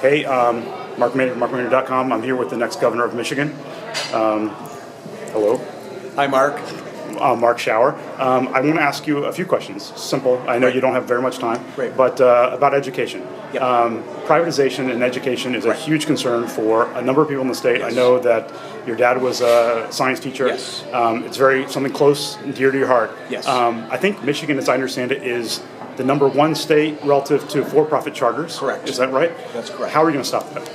Hey, Mark Maynard, markmaynard.com. I'm here with the next governor of Michigan. Hello. Hi, Mark. Mark Schauer. I want to ask you a few questions. Simple. I know you don't have very much time, but about education. Yep. Privatization in education is a huge concern for a number of people in the state. Yes. I know that your dad was a science teacher. Yes. It's something close and dear to your heart. Yes. I think Michigan, as I understand it, is the number one state relative to for-profit charters. Correct. Is that right? That's correct. How are you going to stop that?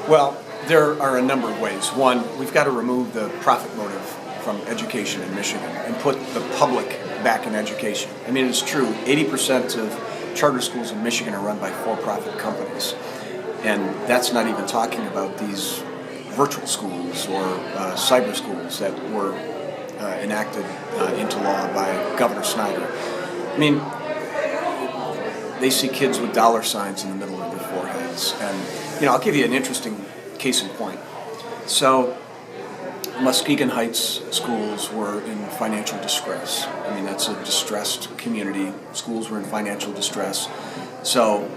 Well, there are a number of ways. One, we've got to remove the profit motive from education in Michigan and put the public back in education. I mean, it's true, 80% of charter schools in Michigan are run by for-profit companies. And that's not even talking about these virtual schools or cyber schools that were enacted into law by Governor Snyder. I mean, they see kids with dollar signs in the middle of their foreheads. And, I'll give you an interesting case in point. So, Muskegon Heights schools were in financial distress. I mean, that's a distressed community. Schools were in financial distress. So,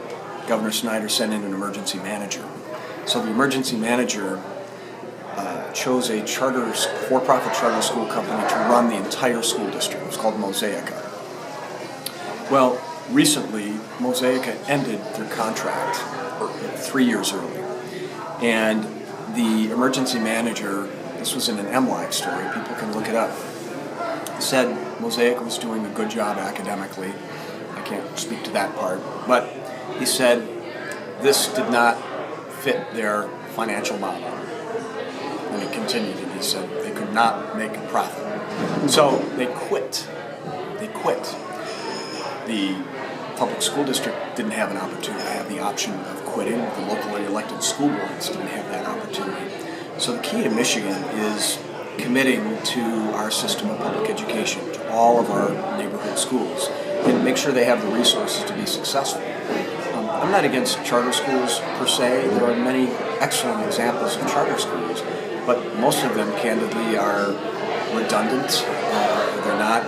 Governor Snyder sent in an emergency manager. So the emergency manager chose a for-profit charter school company to run the entire school district. It was called Mosaica. Well, recently, Mosaica ended their contract 3 years early. And the emergency manager, this was in an MLive story, people can look it up, said Mosaica was doing a good job academically. I can't speak to that part. But he said this did not fit their financial model. And he continued, and he said they could not make a profit. So they quit. The public school district didn't have an opportunity to have the option of quitting. The locally elected school boards didn't have that opportunity. So the key to Michigan is committing to our system of public education, to all of our neighborhood schools, and make sure they have the resources to be successful. I'm not against charter schools per se. There are many excellent examples of charter schools, but most of them, candidly, are redundant. They're not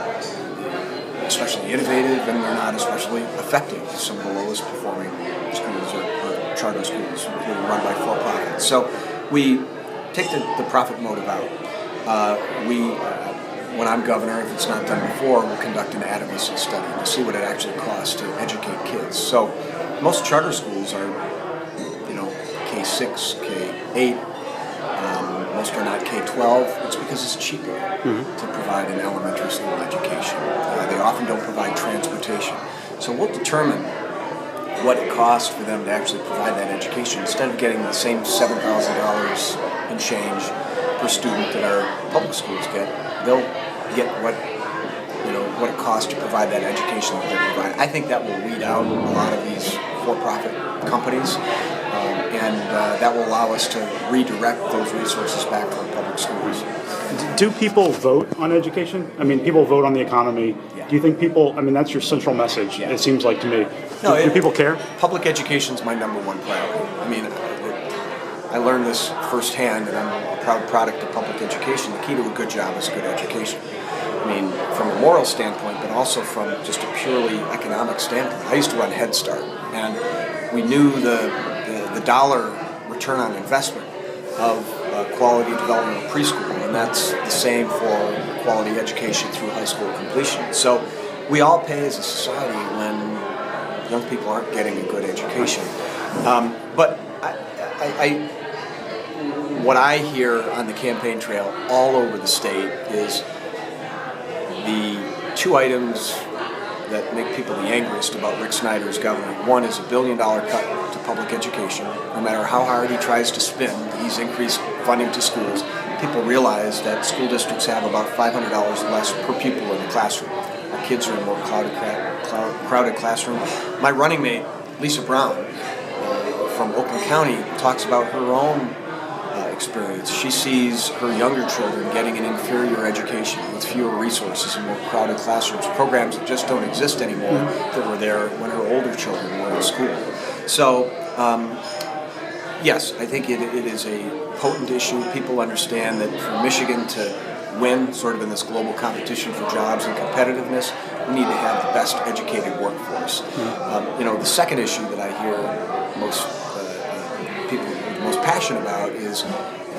especially innovative, and they're not especially effective. Some of the lowest performing schools are charter schools, run by for-profit. So we take the profit motive out. When I'm governor, if it's not done before, we'll conduct an adequacy study to see what it actually costs to educate kids. So most charter schools are, K-6, K-8. Most are not K-12. It's because it's cheaper to provide an elementary school education. They often don't provide transportation. So we'll determine what it costs for them to actually provide that education. Instead of getting the same $7,000 and change per student that our public schools get, they'll get what it costs to provide that education that they provide. I think that will weed out a lot of these for-profit companies, and that will allow us to redirect those resources back to our public schools. Do people vote on education? I mean, people vote on the economy. Yeah. Do you think that's your central message, it seems like to me. Do people care? Public education is my number one priority. I mean, I learned this firsthand, and I'm a proud product of public education. The key to a good job is good education. I mean, from a moral standpoint, but also from just a purely economic standpoint. I used to run Head Start, and we knew the dollar return on investment of quality development of preschool, and that's the same for quality education through high school completion. So we all pay as a society when young people aren't getting a good education. But what I hear on the campaign trail all over the state is the two items that make people the angriest about Rick Snyder as governor. One is $1 billion cut to public education. No matter how hard he tries to spin, he's increased funding to schools. People realize that school districts have about $500 less per pupil in the classroom. Our kids are in more crowded classroom. My running mate, Lisa Brown, from Oakland County, talks about her own experience. She sees her younger children getting an inferior education with fewer resources and more crowded classrooms, programs that just don't exist anymore that were there when her older children were in school. So, yes, I think it is a potent issue. People understand that for Michigan to win sort of in this global competition for jobs and competitiveness, we need to have the best educated workforce. The second issue that I hear most people are most passionate about is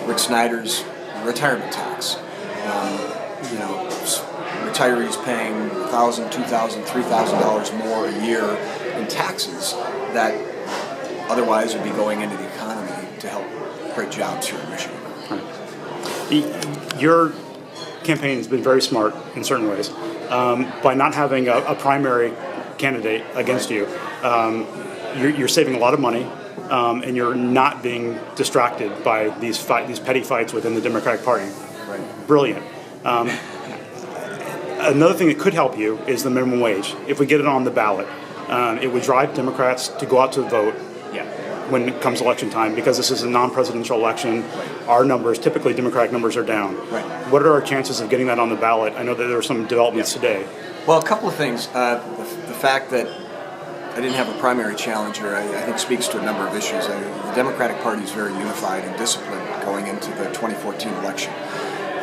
Rick Snyder's retirement tax. Retirees paying $1,000, $2,000, $3,000 more a year in taxes that otherwise would be going into the economy to help create jobs here in Michigan. Your campaign has been very smart in certain ways. By not having a primary candidate against you, you're saving a lot of money, and you're not being distracted by these petty fights within the Democratic Party. Right. Brilliant. Another thing that could help you is the minimum wage. If we get it on the ballot, it would drive Democrats to go out to vote when it comes election time, because this is a non-presidential election. Our numbers, typically Democratic numbers, are down. Right. What are our chances of getting that on the ballot? I know that there were some developments today. Well, a couple of things. The fact that I didn't have a primary challenger, I think, speaks to a number of issues. The Democratic Party is very unified and disciplined going into the 2014 election.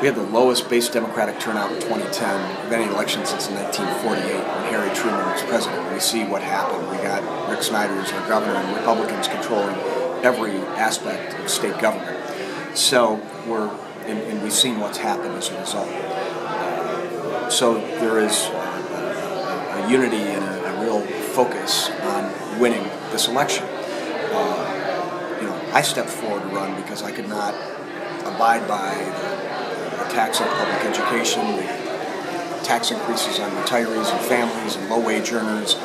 We had the lowest base Democratic turnout in 2010 of any election since 1948 when Harry Truman was president. We see what happened. We got Rick Snyder as our governor and Republicans controlling every aspect of state government. So and we've seen what's happened as a result. So there is a unity and a real focus on winning this election. I stepped forward to run because I could not abide by the tax on public education, the tax increases on retirees and families and low-wage earners,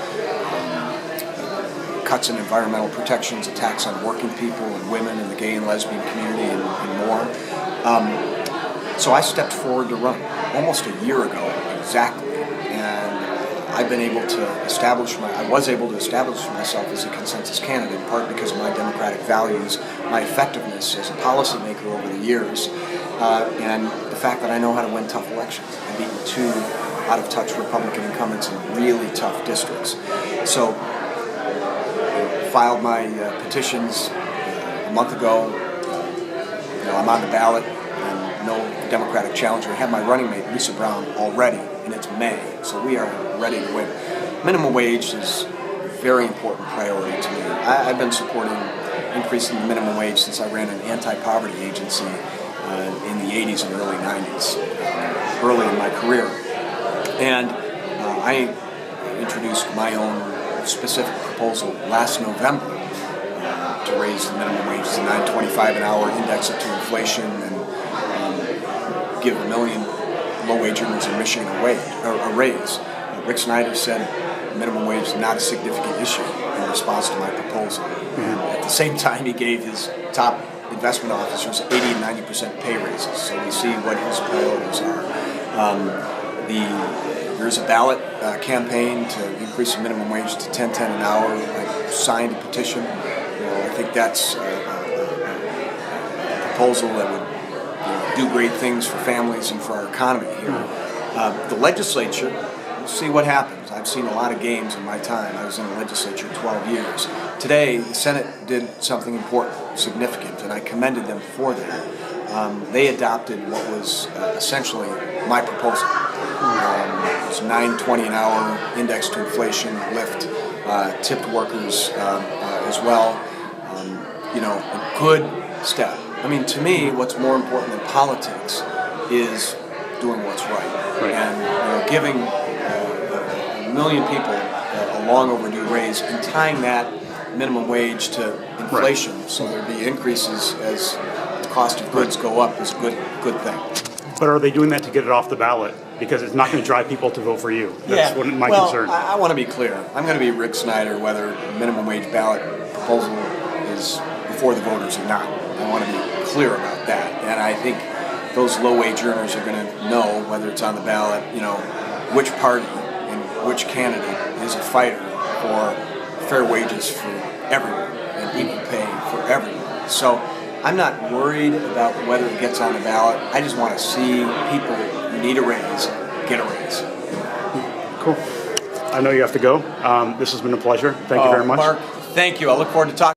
cuts in environmental protections, attacks on working people and women in the gay and lesbian community, and more. So I stepped forward to run almost a year ago exactly, and I was able to establish myself as a consensus candidate, in part because of my democratic values, my effectiveness as a policymaker over the years, and the fact that I know how to win tough elections. I've beaten two out-of-touch Republican incumbents in really tough districts. So filed my petitions a month ago. I'm on the ballot, and no Democratic challenger. I have my running mate, Lisa Brown, already, and it's May, so we are ready to win. Minimum wage is a very important priority to me. I've been supporting increasing the minimum wage since I ran an anti-poverty agency in the 80s and early 90s, early in my career. And I introduced my own specific proposal last November to raise the minimum wage to $9.25 an hour, index it to inflation, and give 1 million low-wage earners in Michigan a raise. Rick Snyder said minimum wage is not a significant issue in response to my proposal. And at the same time, he gave his top investment officers 80 and 90% pay raises. So we see what his priorities are. There's a ballot campaign to increase the minimum wage to $10.10 an hour. I signed a petition. I think that's a proposal that would do great things for families and for our economy here. The legislature, we'll see what happens. I've seen a lot of games in my time. I was in the legislature 12 years. Today, the Senate did something important, significant, and I commended them for that. They adopted what was essentially my proposal. It's $9.20 an hour, index to inflation, lift, tipped workers as well. A good step. I mean, to me, what's more important than politics is doing what's right. And giving 1 million people a long overdue raise and tying that minimum wage to inflation, so there'd be increases as the cost of goods go up is a good thing. But are they doing that to get it off the ballot? Because it's not going to drive people to vote for you. That's my concern. I want to be clear. I'm going to be Rick Snyder whether minimum wage ballot proposal is before the voters or not. I want to be clear about that. And I think those low-wage earners are going to know, whether it's on the ballot, which party and which candidate is a fighter for fair wages for everyone and equal pay for everyone. So I'm not worried about whether it gets on the ballot. I just want to see people who need a raise get a raise. Cool. I know you have to go. This has been a pleasure. Thank you very much. Mark, thank you. I look forward to talking.